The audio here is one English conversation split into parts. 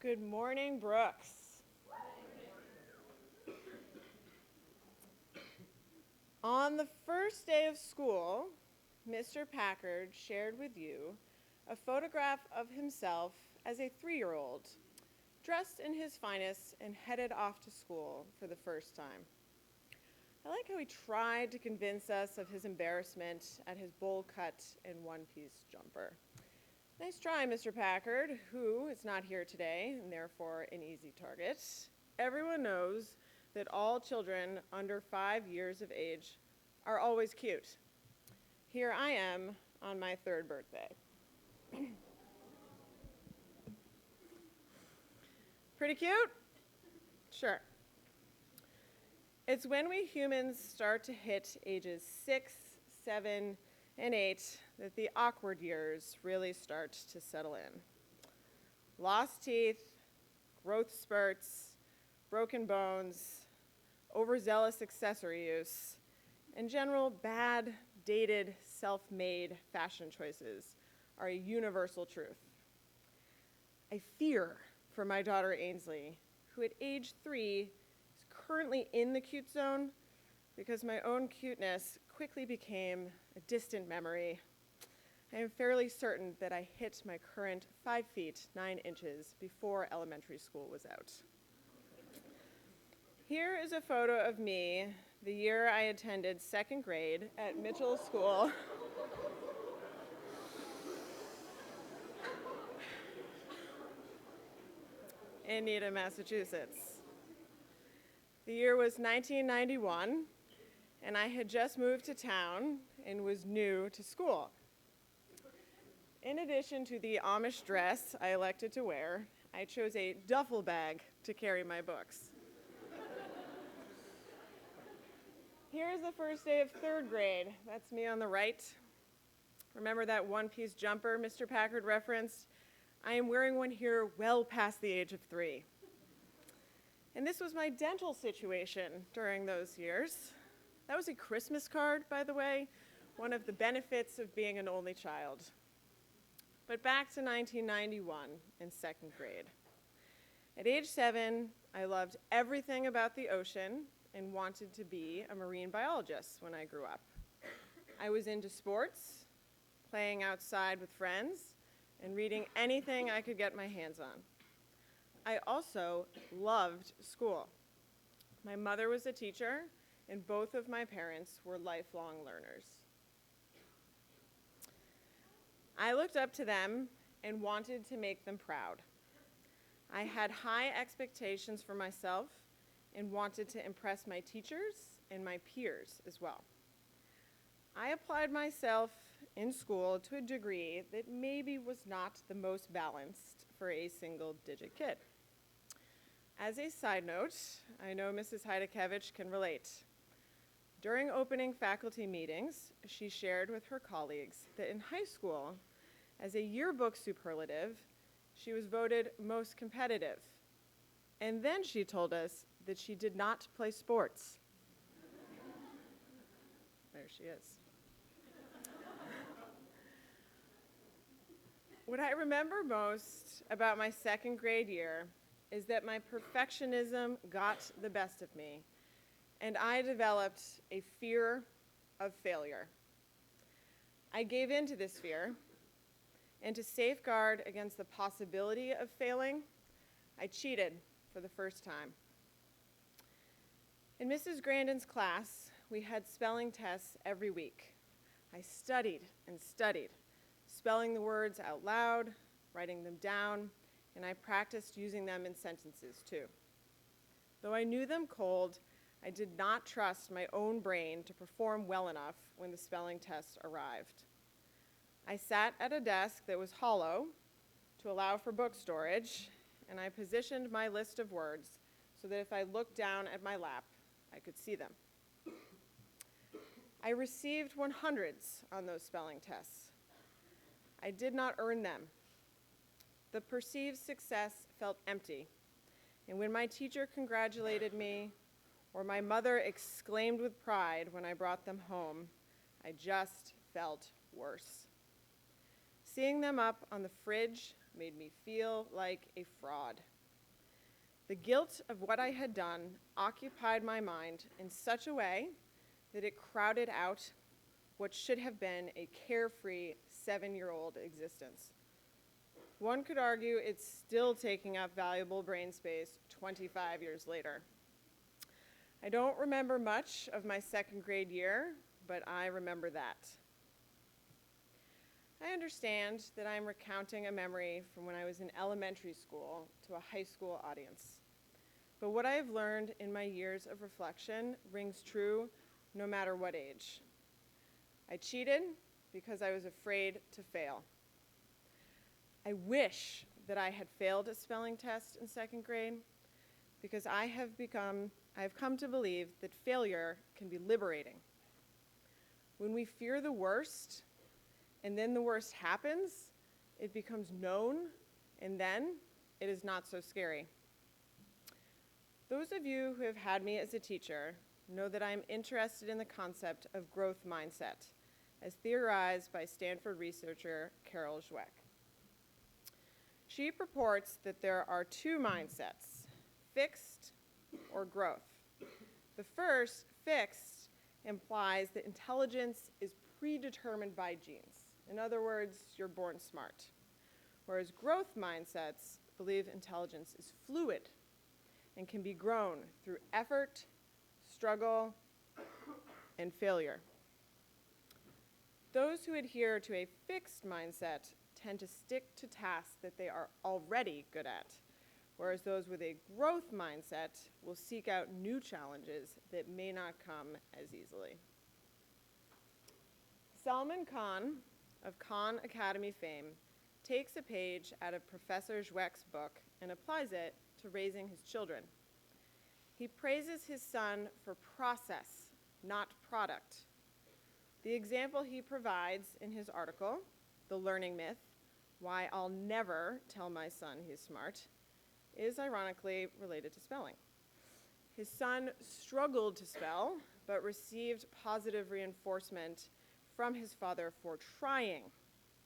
Good morning, Brooks. On the first day of school, Mr. Packard shared with you a photograph of himself as a 3-year-old, dressed in his finest and headed off to school for the first time. I like how he tried to convince us of his embarrassment at his bowl cut and one-piece jumper. Nice try, Mr. Packard, who is not here today and therefore an easy target. Everyone knows that all children under 5 years of age are always cute. Here I am on my 3rd birthday. Pretty cute? Sure. It's when we humans start to hit ages 6, 7, and 8 that the awkward years really start to settle in. Lost teeth, growth spurts, broken bones, overzealous accessory use, and general bad, dated, self-made fashion choices are a universal truth. I fear for my daughter Ainsley, who at age 3 is currently in the cute zone because my own cuteness quickly became a distant memory. I am fairly certain that I hit my current 5 feet 9 inches before elementary school was out. Here is a photo of me the year I attended 2nd grade at Mitchell School. In Needham, Massachusetts. The year was 1991, and I had just moved to town and was new to school. In addition to the Amish dress I elected to wear, I chose a duffel bag to carry my books. Here's the first day of 3rd grade. That's me on the right. Remember that one-piece jumper Mr. Packard referenced? I am wearing one here well past the age of 3. And this was my dental situation during those years. That was a Christmas card, by the way, one of the benefits of being an only child. But back to 1991 in 2nd grade. At age 7, I loved everything about the ocean and wanted to be a marine biologist when I grew up. I was into sports, playing outside with friends, and reading anything I could get my hands on. I also loved school. My mother was a teacher, and both of my parents were lifelong learners. I looked up to them and wanted to make them proud. I had high expectations for myself and wanted to impress my teachers and my peers as well. I applied myself in school to a degree that maybe was not the most balanced for a single-digit kid. As a side note, I know Mrs. Heidekevich can relate. During opening faculty meetings, she shared with her colleagues that in high school, as a yearbook superlative, she was voted most competitive. And then she told us that she did not play sports. There she is. What I remember most about my 2nd grade year is that my perfectionism got the best of me, and I developed a fear of failure. I gave in to this fear, and to safeguard against the possibility of failing, I cheated for the first time. In Mrs. Grandin's class, we had spelling tests every week. I studied and studied, spelling the words out loud, writing them down, and I practiced using them in sentences too. Though I knew them cold, I did not trust my own brain to perform well enough when the spelling test arrived. I sat at a desk that was hollow to allow for book storage, and I positioned my list of words so that if I looked down at my lap, I could see them. I received 100s on those spelling tests. I did not earn them. The perceived success felt empty, and when my teacher congratulated me, or my mother exclaimed with pride when I brought them home, I just felt worse. Seeing them up on the fridge made me feel like a fraud. The guilt of what I had done occupied my mind in such a way that it crowded out what should have been a carefree 7-year-old existence. One could argue it's still taking up valuable brain space 25 years later. I don't remember much of my second grade year, but I remember that. I understand that I'm recounting a memory from when I was in elementary school to a high school audience. But what I have learned in my years of reflection rings true no matter what age. I cheated because I was afraid to fail. I wish that I had failed a spelling test in second grade because I have come to believe that failure can be liberating. When we fear the worst, and then the worst happens, it becomes known, and then it is not so scary. Those of you who have had me as a teacher know that I am interested in the concept of growth mindset, as theorized by Stanford researcher Carol Dweck. She purports that there are two mindsets, fixed or growth. The first, fixed, implies that intelligence is predetermined by genes. In other words, you're born smart. Whereas growth mindsets believe intelligence is fluid and can be grown through effort, struggle, and failure. Those who adhere to a fixed mindset tend to stick to tasks that they are already good at, whereas those with a growth mindset will seek out new challenges that may not come as easily. Salman Khan of Khan Academy fame takes a page out of Professor Dweck's book and applies it to raising his children. He praises his son for process, not product. The example he provides in his article, The Learning Myth, Why I'll Never Tell My Son He's Smart, is ironically related to spelling. His son struggled to spell, but received positive reinforcement from his father for trying,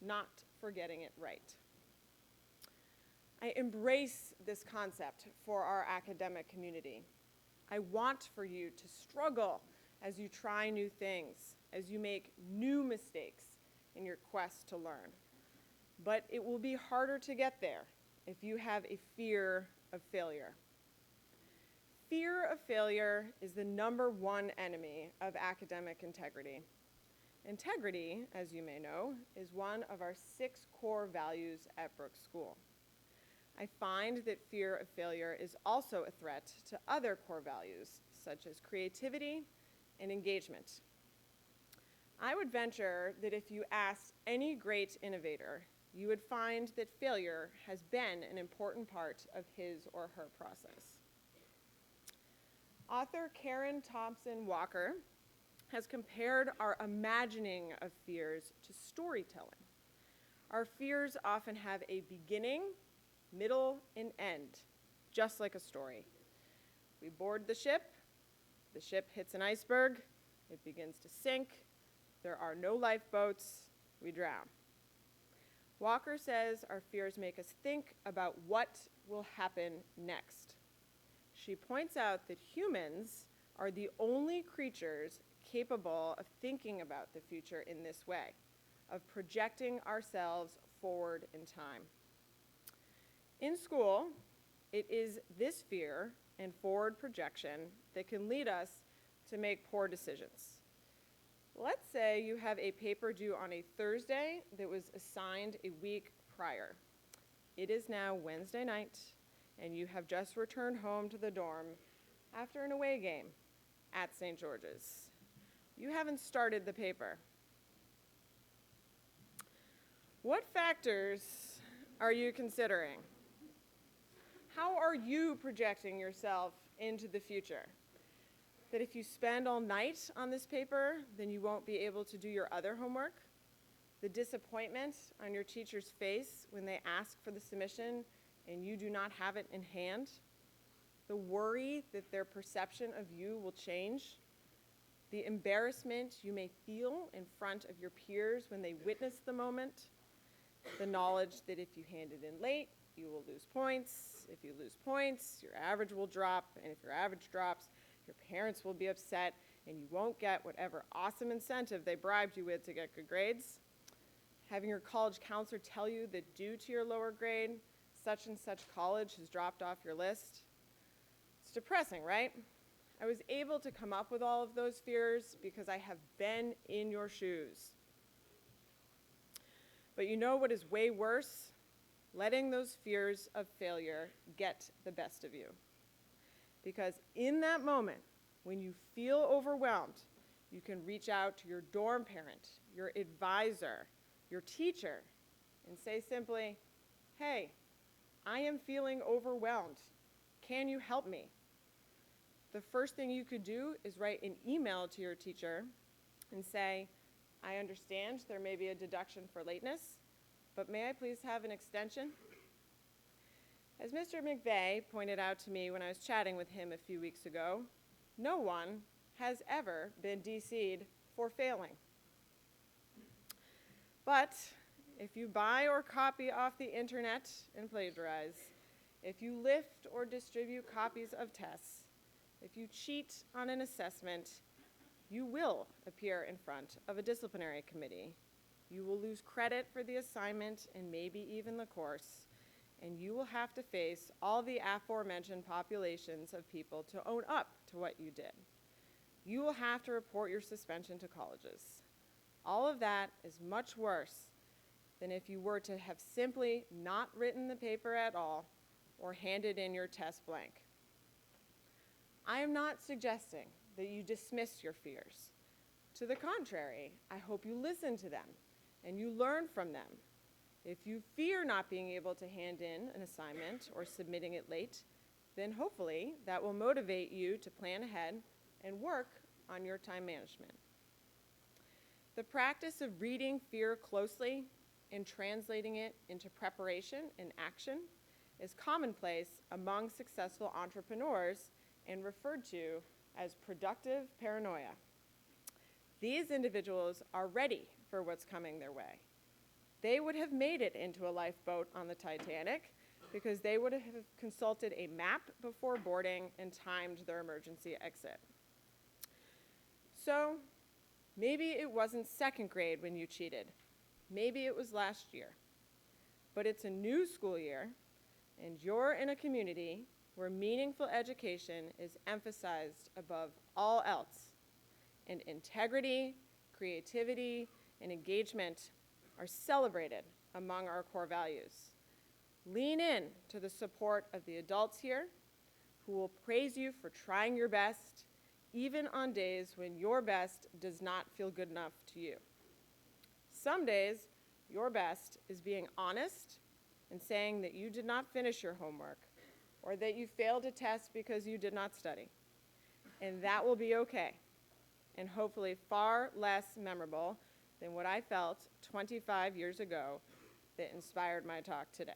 not for getting it right. I embrace this concept for our academic community. I want for you to struggle as you try new things, as you make new mistakes in your quest to learn. But it will be harder to get there if you have a fear of failure. Fear of failure is the #1 enemy of academic integrity. Integrity, as you may know, is one of our 6 core values at Brooks School. I find that fear of failure is also a threat to other core values, such as creativity and engagement. I would venture that if you asked any great innovator, you would find that failure has been an important part of his or her process. Author Karen Thompson Walker has compared our imagining of fears to storytelling. Our fears often have a beginning, middle, and end, just like a story. We board the ship hits an iceberg, it begins to sink, there are no lifeboats, we drown. Walker says our fears make us think about what will happen next. She points out that humans are the only creatures capable of thinking about the future in this way, of projecting ourselves forward in time. In school, it is this fear and forward projection that can lead us to make poor decisions. Let's say you have a paper due on a Thursday that was assigned a week prior. It is now Wednesday night, and you have just returned home to the dorm after an away game at St. George's. You haven't started the paper. What factors are you considering? How are you projecting yourself into the future? That if you spend all night on this paper, then you won't be able to do your other homework? The disappointment on your teacher's face when they ask for the submission and you do not have it in hand? The worry that their perception of you will change? The embarrassment you may feel in front of your peers when they witness the moment? The knowledge that if you hand it in late, you will lose points. If you lose points, your average will drop, and if your average drops, your parents will be upset, and you won't get whatever awesome incentive they bribed you with to get good grades. Having your college counselor tell you that due to your lower grade, such and such college has dropped off your list. It's depressing, right? I was able to come up with all of those fears because I have been in your shoes. But you know what is way worse? Letting those fears of failure get the best of you. Because in that moment, when you feel overwhelmed, you can reach out to your dorm parent, your advisor, your teacher, and say simply, hey, I am feeling overwhelmed. Can you help me? The first thing you could do is write an email to your teacher and say, I understand there may be a deduction for lateness, but may I please have an extension? As Mr. McVeigh pointed out to me when I was chatting with him a few weeks ago, no one has ever been DC'd for failing. But if you buy or copy off the internet and plagiarize, if you lift or distribute copies of tests, if you cheat on an assessment, you will appear in front of a disciplinary committee. You will lose credit for the assignment and maybe even the course, and you will have to face all the aforementioned populations of people to own up to what you did. You will have to report your suspension to colleges. All of that is much worse than if you were to have simply not written the paper at all or handed in your test blank. I am not suggesting that you dismiss your fears. To the contrary, I hope you listen to them and you learn from them. If you fear not being able to hand in an assignment or submitting it late, then hopefully that will motivate you to plan ahead and work on your time management. The practice of reading fear closely and translating it into preparation and action is commonplace among successful entrepreneurs and referred to as productive paranoia. These individuals are ready for what's coming their way. They would have made it into a lifeboat on the Titanic because they would have consulted a map before boarding and timed their emergency exit. So maybe it wasn't second grade when you cheated. Maybe it was last year. But it's a new school year, and you're in a community where meaningful education is emphasized above all else, and integrity, creativity, and engagement are celebrated among our core values. Lean in to the support of the adults here who will praise you for trying your best, even on days when your best does not feel good enough to you. Some days, your best is being honest and saying that you did not finish your homework or that you failed a test because you did not study. And that will be okay, and hopefully far less memorable than what I felt 25 years ago that inspired my talk today.